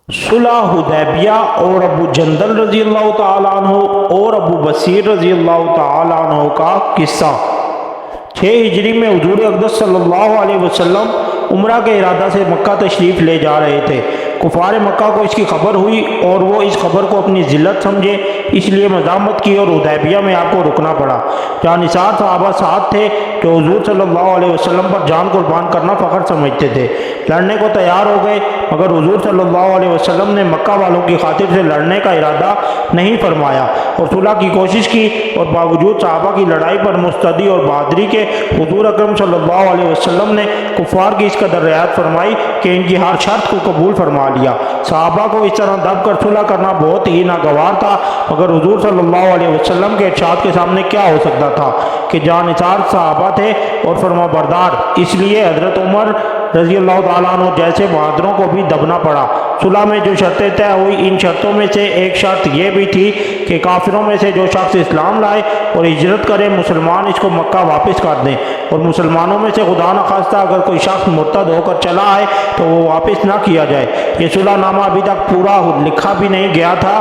صلح حدیبیہ اور ابو جندل رضی اللہ تعالیٰ عنہ اور ابو بصیر رضی اللہ تعالیٰ عنہ کا قصہ۔ 6 ہجری میں حضور اقدس صلی اللہ علیہ وسلم عمرہ کے ارادہ سے مکہ تشریف لے جا رہے تھے۔ کفار مکہ کو اس کی خبر ہوئی اور وہ اس خبر کو اپنی ذلت سمجھے، اس لیے مزاحمت کی اور حدیبیہ میں آپ کو رکنا پڑا۔ جہاں نثار صحابہ ساتھ تھے جو حضور صلی اللہ علیہ وسلم پر جان قربان کرنا فخر سمجھتے تھے، لڑنے کو تیار ہو گئے، مگر حضور صلی اللہ علیہ وسلم نے مکہ والوں کی خاطر سے لڑنے کا ارادہ نہیں فرمایا اور صلح کی کوشش کی، اور باوجود صحابہ کی لڑائی پر مستعدی اور بہادری کے حضور اکرم صلی اللہ علیہ وسلم نے کفار کی اس قدر رعایت فرمائی کہ ان کی ہر شرط کو قبول فرما لیا۔ صحابہ کو اس طرح دب کر صلح کرنا بہت ہی ناگوار تھا، مگر حضور صلی اللہ علیہ وسلم کے ارشاد کے سامنے کیا ہو سکتا تھا کہ جانثار صحابہ تھے اور فرما بردار، اس لیے حضرت عمر رضی اللہ تعالیٰ عنہ جیسے بہادروں کو بھی دبنا پڑا۔ صلح میں جو شرطیں طے ہوئی، ان شرطوں میں سے ایک شرط یہ بھی تھی کہ کافروں میں سے جو شخص اسلام لائے اور ہجرت کرے، مسلمان اس کو مکہ واپس کر دیں، اور مسلمانوں میں سے خدا نخواستہ اگر کوئی شخص مرتد ہو کر چلا آئے تو وہ واپس نہ کیا جائے۔ یہ صلح نامہ ابھی تک پورا لکھا بھی نہیں گیا تھا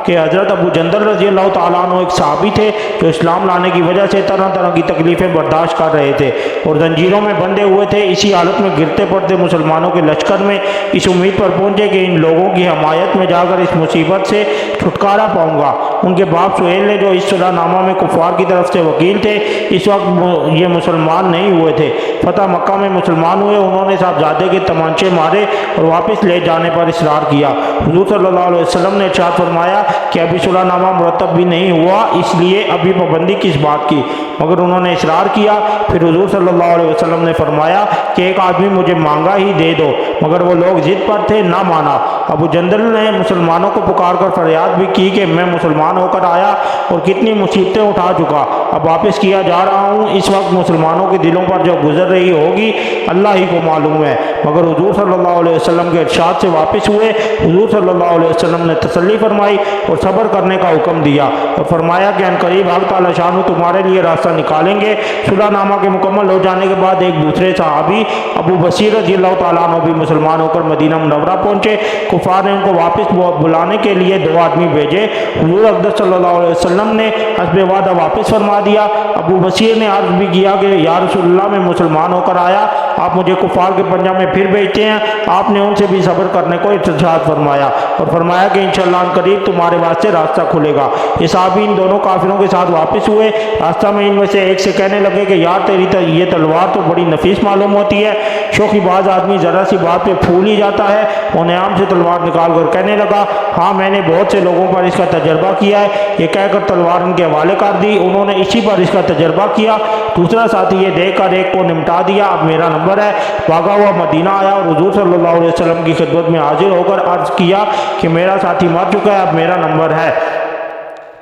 کہ حضرت ابو جندل رضی اللہ تعالیٰ عنہ ایک صحابی تھے جو اسلام لانے کی وجہ سے طرح طرح کی تکلیفیں برداشت کر رہے تھے اور زنجیروں میں بندھے ہوئے تھے۔ اسی حالت میں گرتے پڑتے مسلمانوں کے لشکر میں اس امید پر پہنچے کہ ان لوگوں کی حمایت میں جا کر اس مصیبت سے چھٹکارا پاؤں گا۔ ان کے باپ سہیل نے جو اس صلح نامہ میں کفار کی طرف سے وکیل تھے، اس وقت یہ مسلمان نہیں ہوئے تھے۔ فتح مکہ میں مسلمان ہوئے، انہوں نے صاحبزادے کے تمانچے مارے اور واپس لے جانے پر اصرار کیا۔ حضور صلی اللہ علیہ وسلم نے ارشاد فرمایا کہ ابھی صلح نامہ مرتب بھی نہیں ہوا، اس لیے ابھی پابندی کس بات کی، مگر انہوں نے اصرار کیا۔ پھر حضور صلی اللہ علیہ وسلم نے فرمایا کہ ایک آدمی مجھے مانگا ہی دے دو، مگر وہ لوگ ضد پر تھے، نہ مانا۔ ابو جندل نے مسلمانوں کو پکار کر فریاد بھی کی کہ میں مسلمان ہو کر آیا اور کتنی مصیبتیں اٹھا چکا، اب واپس کیا جا رہا ہوں، اس وقت مسلمانوں کے دلوں پر جو گزر رہی ہوگی اللہ ہی کو معلوم ہے۔ مگر حضور صلی اللہ علیہ وسلم کے ارشاد سے واپس ہوئے۔ حضور صلی اللہ علیہ وسلم نے تسلی فرمائی اور صبر کرنے کا حکم دیا اور فرمایا کہ عنقریب حق تعالی شان تمہارے لیے راستہ نکالیں گے۔ صلح نامہ کے مکمل ہو جانے کے بعد ایک دوسرے صحابی ابو بصیر رضی اللہ تعالیٰ عنہ بھی مسلمان ہو کر مدینہ منورہ پہنچے۔ کفار نے ان کو واپس بلانے کے لیے 2 آدمی بھیجے۔ حضور اقدس صلی اللہ علیہ وسلم نے حسب وعدہ واپس فرما دیا۔ ابو بصیر نے عرض بھی کیا کہ یا رسول اللہ، میں مسلمان ہو کر آیا، آپ مجھے کفار کے پنجہ میں پھر بھیجتے ہیں۔ آپ نے ان سے بھی صبر کرنے کو ارشاد فرمایا اور فرمایا کہ انشاءاللہ عنقریب تمہارے واسطے راستہ کھلے گا۔ یہ صحابی ان دونوں کافروں کے ساتھ واپس ہوئے۔ راستہ میں ان میں سے ایک سے کہنے لگے کہ یار تیری یہ تلوار تو بڑی نفیس معلوم ہوتی ہے۔ شوخی باز آدمی ذرا سی بات پہ پھول ہی جاتا ہے۔ انہیں عام سے تلوار نکال کر کہنے لگا ہاں میں نے بہت سے لوگوں پر اس کا تجربہ کیا ہے۔ یہ کہہ کر تلوار ان کے حوالے کر دی، انہوں نے اسی پر اس کا تجربہ کیا۔ دوسرا ساتھی یہ دیکھ کر ایک کو نمٹا دیا، اب میرا نمبر ہے۔ بھاگا ہوا مدینہ آیا اور حضور صلی اللہ علیہ وسلم کی خدمت میں حاضر ہو کر عرض کیا کہ میرا ساتھی مر چکا ہے، اب میرا نمبر ہے۔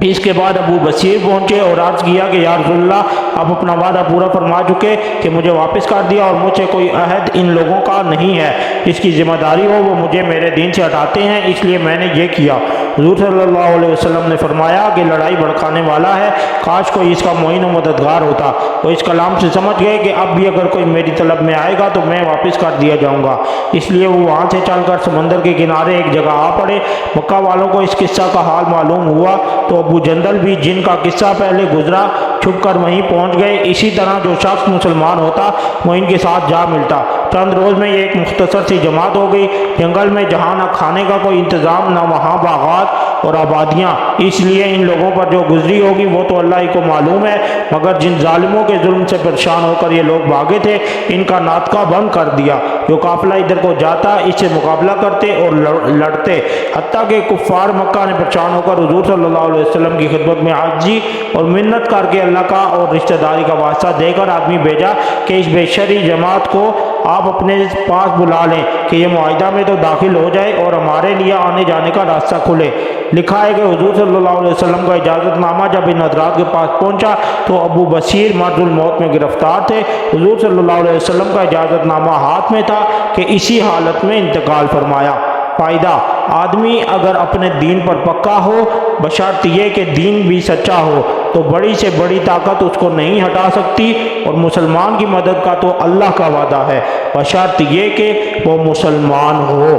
اس کے بعد ابو بصیر پہنچے اور عرض کیا کہ یا رسول اللہ، آپ اپنا وعدہ پورا فرما چکے کہ مجھے واپس کر دیا اور مجھ سے کوئی عہد ان لوگوں کا نہیں ہے، جس کی ذمہ داری ہو وہ مجھے میرے دین سے ہٹاتے ہیں، اس لیے میں نے یہ کیا۔ حضور صلی اللہ علیہ وسلم نے فرمایا کہ لڑائی بھڑکانے والا ہے، کاش کوئی اس کا معین و مددگار ہوتا۔ وہ اس کلام سے سمجھ گئے کہ اب بھی اگر کوئی میری طلب میں آئے گا تو میں واپس کر دیا جاؤں گا، اس لیے وہ وہاں سے چل کر سمندر کے کنارے ایک جگہ آ پڑے۔ مکہ والوں کو اس قصہ کا حال معلوم ہوا تو ابو جندل بھی، جن کا قصہ پہلے گزرا، چھپ کر وہیں پہنچ گئے۔ اسی طرح جو شخص مسلمان ہوتا وہ ان کے ساتھ جا ملتا۔ چند روز میں یہ ایک مختصر سی جماعت ہو گئی۔ جنگل میں جہاں نہ کھانے کا کوئی انتظام، نہ وہاں باغات اور آبادیاں، اس لیے ان لوگوں پر جو گزری ہوگی وہ تو اللہ ہی کو معلوم ہے، مگر جن ظالموں کے ظلم سے پریشان ہو کر یہ لوگ بھاگے تھے، ان کا ناطقہ بند کر دیا۔ جو قافلہ ادھر کو جاتا اس سے مقابلہ کرتے اور لڑتے، حتیٰ کہ کفار مکہ نے پریشان ہو کر حضور صلی اللہ علیہ وسلم کی خدمت میں عاجزی اور منت کر کے اللہ کا اور رشتہ داری کا واسطہ دے کر آدمی بھیجا کہ اس بے شرعی جماعت کو آپ اپنے پاس بلا لیں کہ یہ معاہدہ میں تو داخل ہو جائے اور ہمارے لیے آنے جانے کا راستہ کھلے۔ لکھا ہے کہ حضور صلی اللہ علیہ وسلم کا اجازت نامہ جب ان حضرات کے پاس پہنچا تو ابو بصیر مرض الموت میں گرفتار تھے۔ حضور صلی اللہ علیہ وسلم کا اجازت نامہ ہاتھ میں تھا کہ اسی حالت میں انتقال فرمایا۔ فائدہ: آدمی اگر اپنے دین پر پکا ہو، بشرط یہ کہ دین بھی سچا ہو، تو بڑی سے بڑی طاقت اس کو نہیں ہٹا سکتی، اور مسلمان کی مدد کا تو اللہ کا وعدہ ہے، بشرط یہ کہ وہ مسلمان ہو۔